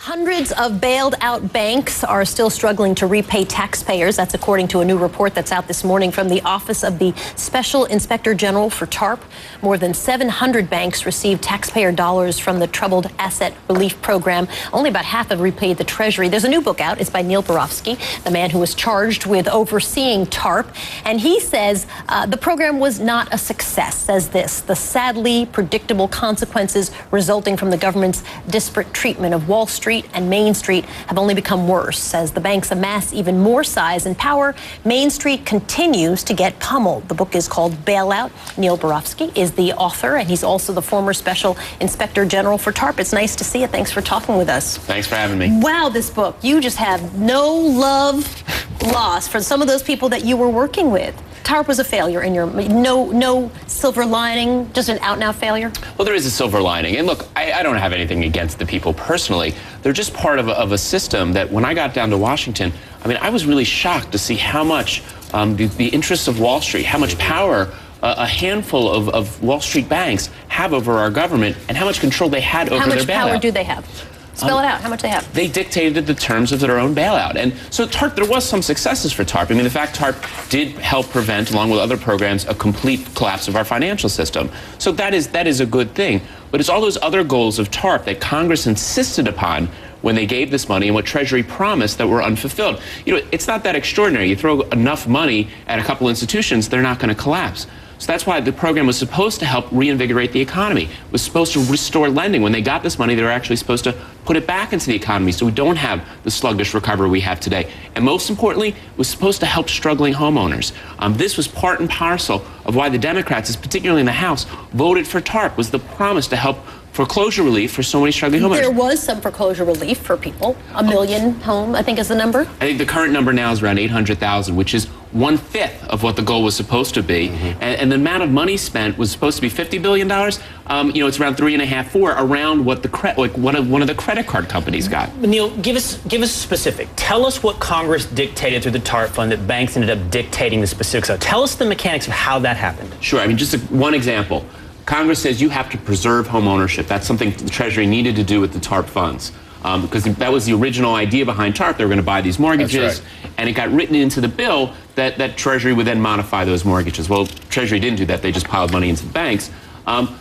Hundreds of bailed out banks are still struggling to repay taxpayers. That's according to a new report that's out this morning from the Office of the Special Inspector General for TARP. More than 700 banks received taxpayer dollars from the Troubled Asset Relief Program. Only about half have repaid the Treasury. There's a new book out. It's by Neil Barofsky, the man who was charged with overseeing TARP. And he says the program was not a success. Says this: the sadly predictable consequences resulting from the government's disparate treatment of Wall Street and Main Street have only become worse. As the banks amass even more size and power, Main Street continues to get pummeled. The book is called Bailout. Neil Barofsky is the author, and he's also the former Special Inspector General for TARP. It's nice to see you. Thanks for talking with us. Thanks for having me. Wow, this book. You just have no love lost for some of those people that you were working with. TARP was a failure in your, no silver lining, just an out-and-out failure? Well, there is a silver lining. And look, I don't have anything against the people personally. They're just part of a system that when I got down to Washington, I mean, I was really shocked to see how much the interests of Wall Street, how much power a handful of Wall Street banks have over our government and how much control they had over their bailout. How much power do they have? Spell it out. How much they have? They dictated the terms of their own bailout. And so TARP, there was some successes for TARP. I mean, the fact TARP did help prevent, along with other programs, a complete collapse of our financial system. So that is a good thing. But it's all those other goals of TARP that Congress insisted upon when they gave this money and what Treasury promised that were unfulfilled. You know, it's not that extraordinary. You throw enough money at a couple institutions, they're not going to collapse. So that's why the program was supposed to help reinvigorate the economy. It was supposed to restore lending. When they got this money, they were actually supposed to put it back into the economy so we don't have the sluggish recovery we have today. And most importantly, it was supposed to help struggling homeowners. This was part and parcel of why the Democrats, particularly in the House, voted for TARP, was the promise to help foreclosure relief for so many struggling homeowners. There was some foreclosure relief for people. 1 million home, I think, is the number. I think the current number now is around 800,000, which is 1/5 of what the goal was supposed to be. And the amount of money spent was supposed to be $50 billion. You know, it's around 3.5, 4, around what the one of the credit card companies got. Neil, give us specific. Tell us what Congress dictated through the TARP fund that banks ended up dictating the specifics of. Tell us the mechanics of how that happened.Ure. I mean, just one example. Congress says you have to preserve home ownership. That's something the Treasury needed to do with the TARP funds. Because that was the original idea behind TARP. They were going to buy these mortgages, and it got written into the bill that Treasury would then modify those mortgages. Well, Treasury didn't do that. They just piled money into the banks.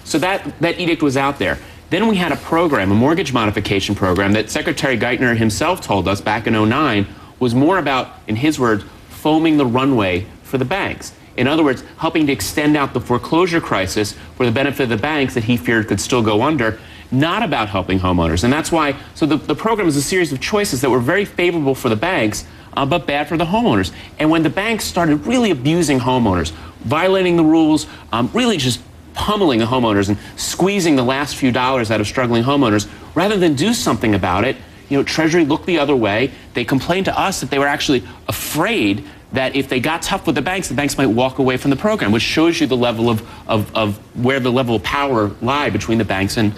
So that edict was out there. Then we had a program, a mortgage modification program, that Secretary Geithner himself told us back in '09 was more about, in his words, foaming the runway for the banks. In other words, helping to extend out the foreclosure crisis for the benefit of the banks that he feared could still go under, not about helping homeowners. And that's why, so the program is a series of choices that were very favorable for the banks, but bad for the homeowners. And when the banks started really abusing homeowners, violating the rules, really just pummeling the homeowners and squeezing the last few dollars out of struggling homeowners, rather than do something about it, you know, Treasury looked the other way. They complained to us that they were actually afraid that if they got tough with the banks might walk away from the program, which shows you the level of where the level of power lie between the banks and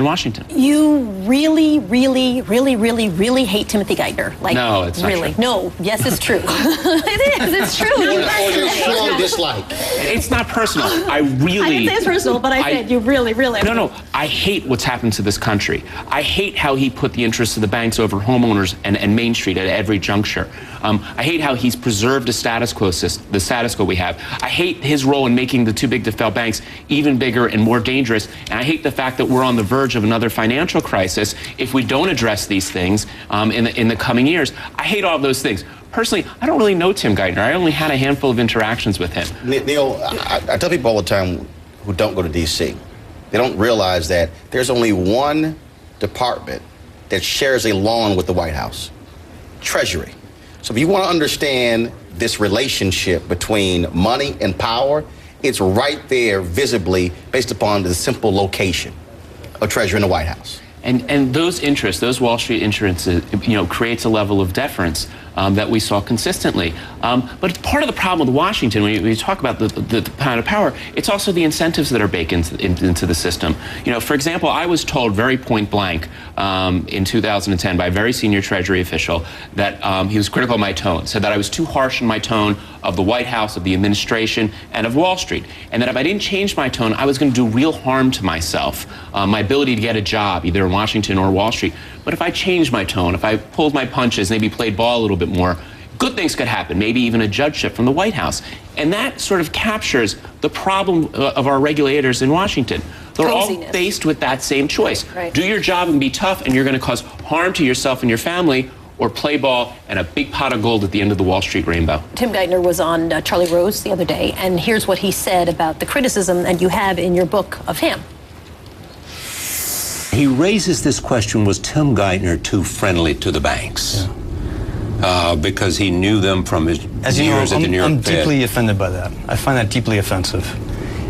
Washington. You really, really, really, really, really hate Timothy Geithner. Like, no, it's not really true. No, yes, it's true. It is. It's true. Or just strong dislike. It's not personal. I didn't say it's personal, but I said you really, really. No. I hate what's happened to this country. I hate how he put the interests of the banks over homeowners and Main Street at every juncture. I hate how he's preserved the status quo we have. I hate his role in making the too big to fail banks even bigger and more dangerous. And I hate the fact that we're on the verge of another financial crisis if we don't address these things in the coming years. I hate all of those things. Personally, I don't really know Tim Geithner. I only had a handful of interactions with him. Neil, I tell people all the time who don't go to D.C., they don't realize that there's only one department that shares a lawn with the White House: Treasury. So if you want to understand this relationship between money and power, it's right there visibly based upon the simple location of Treasury in the White House. And those interests, those Wall Street interests, you know, creates a level of deference that we saw consistently. But part of the problem with Washington, when you talk about the kind of power, it's also the incentives that are baked into the system. You know, for example, I was told very point blank in 2010 by a very senior Treasury official that he was critical of my tone, said that I was too harsh in my tone of the White House, of the administration, and of Wall Street. And that if I didn't change my tone, I was going to do real harm to myself, my ability to get a job, either in Washington or Wall Street. But if I changed my tone, if I pulled my punches, maybe played ball a little bit more, good things could happen, maybe even a judgeship from the White House. And that sort of captures the problem of our regulators in Washington. They're all faced with that same choice. Right. Do your job and be tough, and you're going to cause harm to yourself and your family, or play ball and a big pot of gold at the end of the Wall Street rainbow. Tim Geithner was on Charlie Rose the other day, and here's what he said about the criticism that you have in your book of him. He raises this question, was Tim Geithner too friendly to the banks? Yeah. Because he knew them from his years at the New York Fed. I'm deeply offended by that. I find that deeply offensive.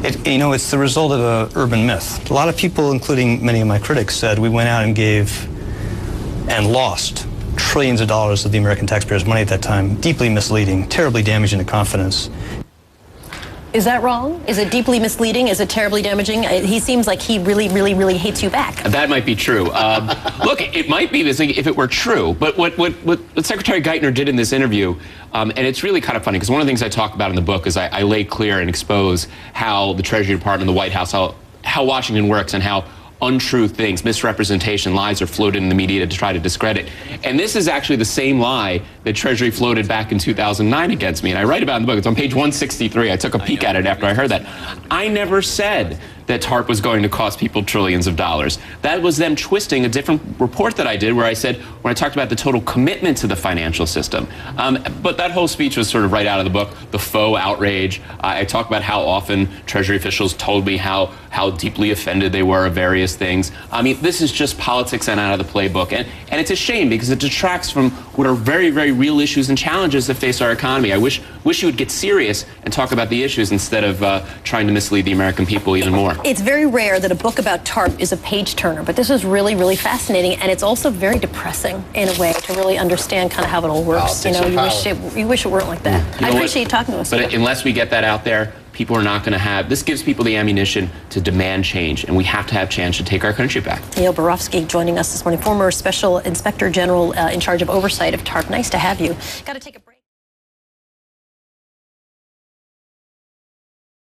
It's the result of an urban myth. A lot of people, including many of my critics, said we went out and gave and lost trillions of dollars of the American taxpayers' money at that time. Deeply misleading, terribly damaging to confidence. Is that wrong? Is it deeply misleading? Is it terribly damaging? He seems like he really, really, really hates you back. That might be true. Look, it might be this if it were true. But what Secretary Geithner did in this interview, and it's really kind of funny, because one of the things I talk about in the book is I lay clear and expose how the Treasury Department and the White House, how Washington works, and how untrue things, misrepresentation, lies are floated in the media to try to discredit. And this is actually the same lie that Treasury floated back in 2009 against me. And I write about it in the book. It's on page 163. I took a peek at it after I heard that. I never said that TARP was going to cost people trillions of dollars. That was them twisting a different report that I did where I said, when I talked about the total commitment to the financial system. But that whole speech was sort of right out of the book, the faux outrage. I talked about how often Treasury officials told me how deeply offended they were of various things. I mean, this is just politics and out of the playbook. And it's a shame because it detracts from what are very, very real issues and challenges that face our economy. I wish you would get serious and talk about the issues instead of trying to mislead the American people even more. It's very rare that a book about TARP is a page-turner, but this was really, really fascinating, and it's also very depressing in a way to really understand kind of how it all works. You know, you wish it weren't like that. I appreciate you talking to us. But unless we get that out there, people are not going to have. This gives people the ammunition to demand change, and we have to have change to take our country back. Neil Barofsky joining us this morning, former Special Inspector General in charge of oversight of TARP. Nice to have you. Got to take a break.